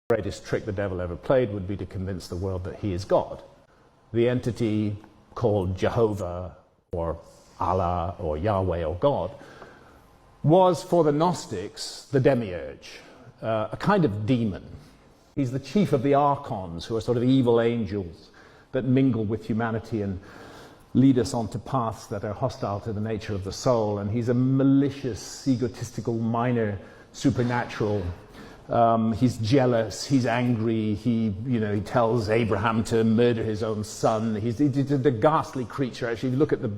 greatest trick the devil ever played would be to convince the world that he is God. The entity called Jehovah or Allah or Yahweh or God was for the Gnostics the demiurge, a kind of demon. He's the chief of the archons, who are sort of evil angels that mingle with humanity and lead us onto paths that are hostile to the nature of the soul. And he's a malicious, egotistical, minor supernatural. He's jealous, he's angry, he tells Abraham to murder his own son. He's a ghastly creature. Actually, if you look at the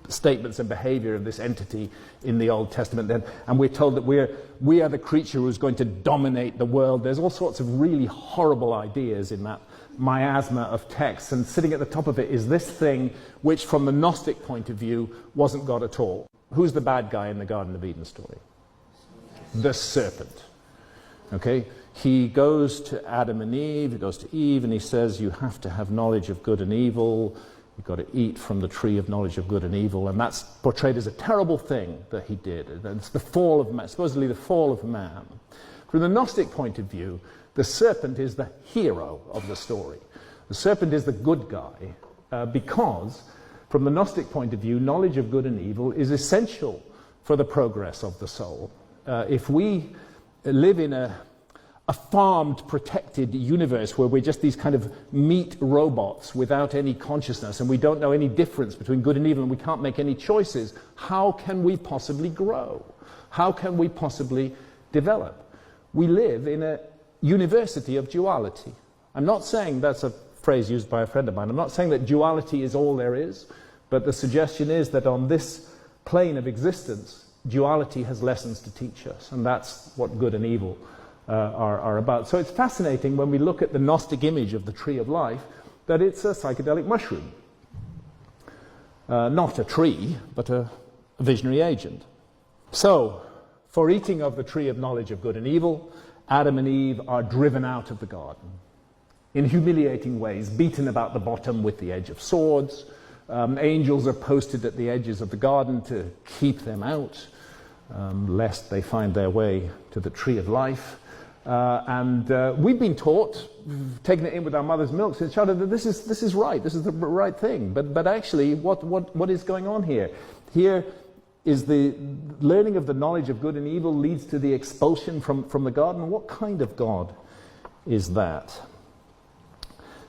statements and behavior of this entity in the Old Testament, and we're told that we are the creature who's going to dominate the world. There's all sorts of really horrible ideas in that miasma of texts, and sitting at the top of it is this thing which, from the Gnostic point of view, wasn't God at all. Who's the bad guy in the Garden of Eden story? The serpent. Okay? He goes to Adam and Eve, he goes to Eve, and he says, you have to have knowledge of good and evil. You've got to eat from the tree of knowledge of good and evil. And that's portrayed as a terrible thing that he did. And it's the fall of man, supposedly the fall of man. From the Gnostic point of view, the serpent is the hero of the story. The serpent is the good guy because, from the Gnostic point of view, knowledge of good and evil is essential for the progress of the soul. If we live in a farmed, protected universe where we're just these kind of meat robots without any consciousness, and we don't know any difference between good and evil, and we can't make any choices, how can we possibly grow? How can we possibly develop? We live in a university of duality. I'm not saying, that's a phrase used by a friend of mine, I'm not saying that duality is all there is, but the suggestion is that on this plane of existence, duality has lessons to teach us, and that's what good and evil are about. So it's fascinating when we look at the Gnostic image of the tree of life that it's a psychedelic mushroom. Not a tree, but a visionary agent. So, for eating of the tree of knowledge of good and evil, Adam and Eve are driven out of the garden in humiliating ways, beaten about the bottom with the edge of swords. Angels are posted at the edges of the garden to keep them out, lest they find their way to the tree of life. And we've been taught, taking it in with our mother's milk since childhood, that this is right, this is the right thing. But actually, what is going on here? Here is the learning of the knowledge of good and evil leads to the expulsion from the garden. What kind of God is that?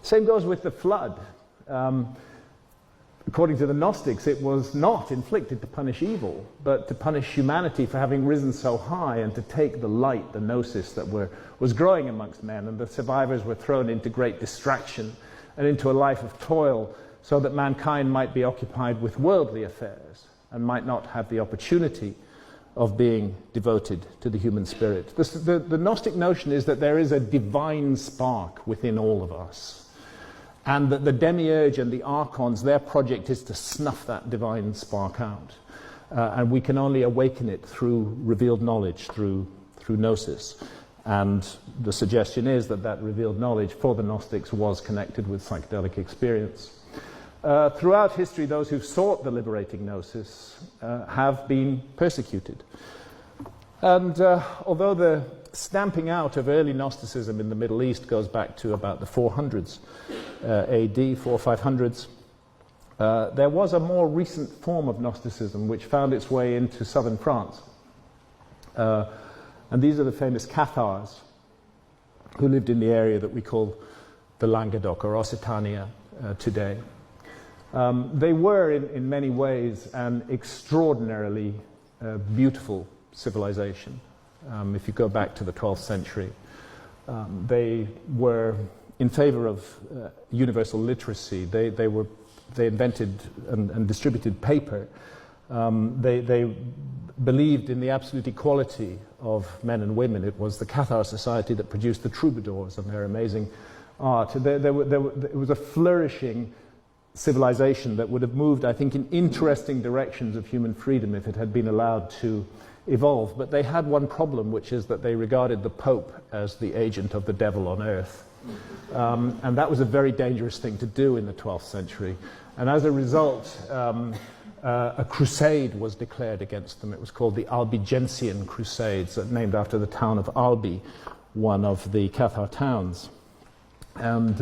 Same goes with the flood. According to the Gnostics, it was not inflicted to punish evil, but to punish humanity for having risen so high and to take the light, the gnosis that was growing amongst men, and the survivors were thrown into great distraction and into a life of toil so that mankind might be occupied with worldly affairs and might not have the opportunity of being devoted to the human spirit. The Gnostic notion is that there is a divine spark within all of us, and that the demiurge and the archons, their project is to snuff that divine spark out. And we can only awaken it through revealed knowledge, through gnosis. And the suggestion is that that revealed knowledge for the Gnostics was connected with psychedelic experience. Throughout history, those who've sought the liberating gnosis have been persecuted. And although the stamping out of early Gnosticism in the Middle East goes back to about the 400s AD, 400 or 500s, there was a more recent form of Gnosticism which found its way into southern France. And these are the famous Cathars who lived in the area that we call the Languedoc or Occitania today. They were, in many ways, an extraordinarily beautiful civilization. If you go back to the 12th century, they were in favor of universal literacy. They invented and distributed paper. They believed in the absolute equality of men and women. It was the Cathar society that produced the troubadours and their amazing art. It was a flourishing civilization that would have moved, I think, in interesting directions of human freedom if it had been allowed to evolve. But they had one problem, which is that they regarded the Pope as the agent of the devil on earth. And that was a very dangerous thing to do in the 12th century. And as a result, a crusade was declared against them. It was called the Albigensian Crusades, named after the town of Albi, one of the Cathar towns. And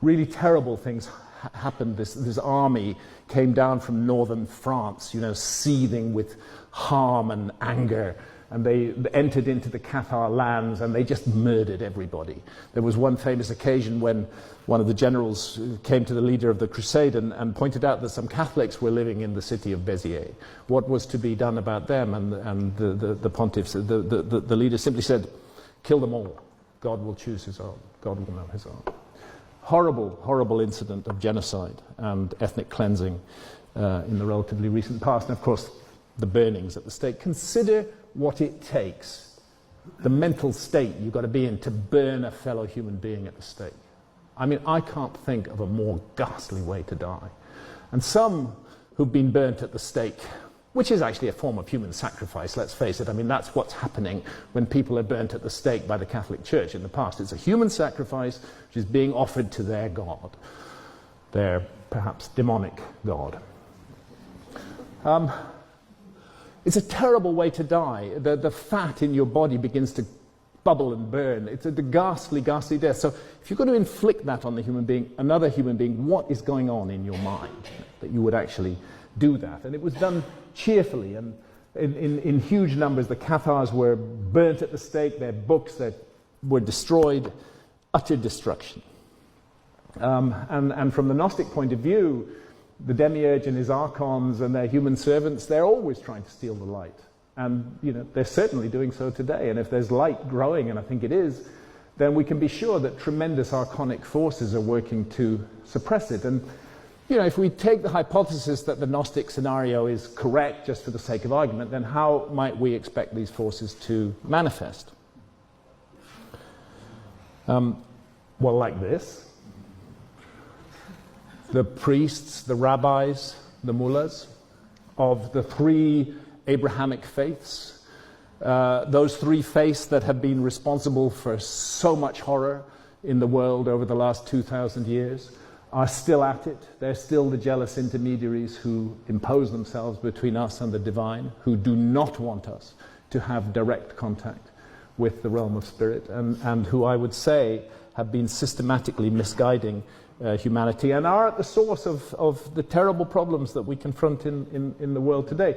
really terrible things happened. This army came down from northern France, seething with harm and anger, and they entered into the Cathar lands and they just murdered everybody. There was one famous occasion when one of the generals came to the leader of the crusade and pointed out that some Catholics were living in the city of Béziers. What was to be done about them? And the pontiff, the leader simply said, kill them all. God will choose his own. God will know his own. Horrible, horrible incident of genocide and ethnic cleansing in the relatively recent past. And of course, the burnings at the stake. Consider what it takes, the mental state you've got to be in to burn a fellow human being at the stake. I mean, I can't think of a more ghastly way to die. And some who've been burnt at the stake, which is actually a form of human sacrifice, let's face it. I mean, that's what's happening when people are burnt at the stake by the Catholic Church in the past. It's a human sacrifice which is being offered to their God, their perhaps demonic God. It's a terrible way to die. The fat in your body begins to bubble and burn. It's a ghastly, ghastly death. So if you're going to inflict that on the human being, another human being, what is going on in your mind that you would actually do that? And it was done cheerfully, and in huge numbers. The Cathars were burnt at the stake, their books that were destroyed, utter destruction. And from the Gnostic point of view, the demiurge and his archons and their human servants, they're always trying to steal the light. And they're certainly doing so today. And if there's light growing, and I think it is, then we can be sure that tremendous archonic forces are working to suppress it. And if we take the hypothesis that the Gnostic scenario is correct, just for the sake of argument, then how might we expect these forces to manifest? Well, like this. The priests, the rabbis, the mullahs of the three Abrahamic faiths, those three faiths that have been responsible for so much horror in the world over the last 2,000 years, are still at it. They're still the jealous intermediaries who impose themselves between us and the divine, who do not want us to have direct contact with the realm of spirit, and who I would say have been systematically misguiding humanity and are at the source of the terrible problems that we confront in the world today.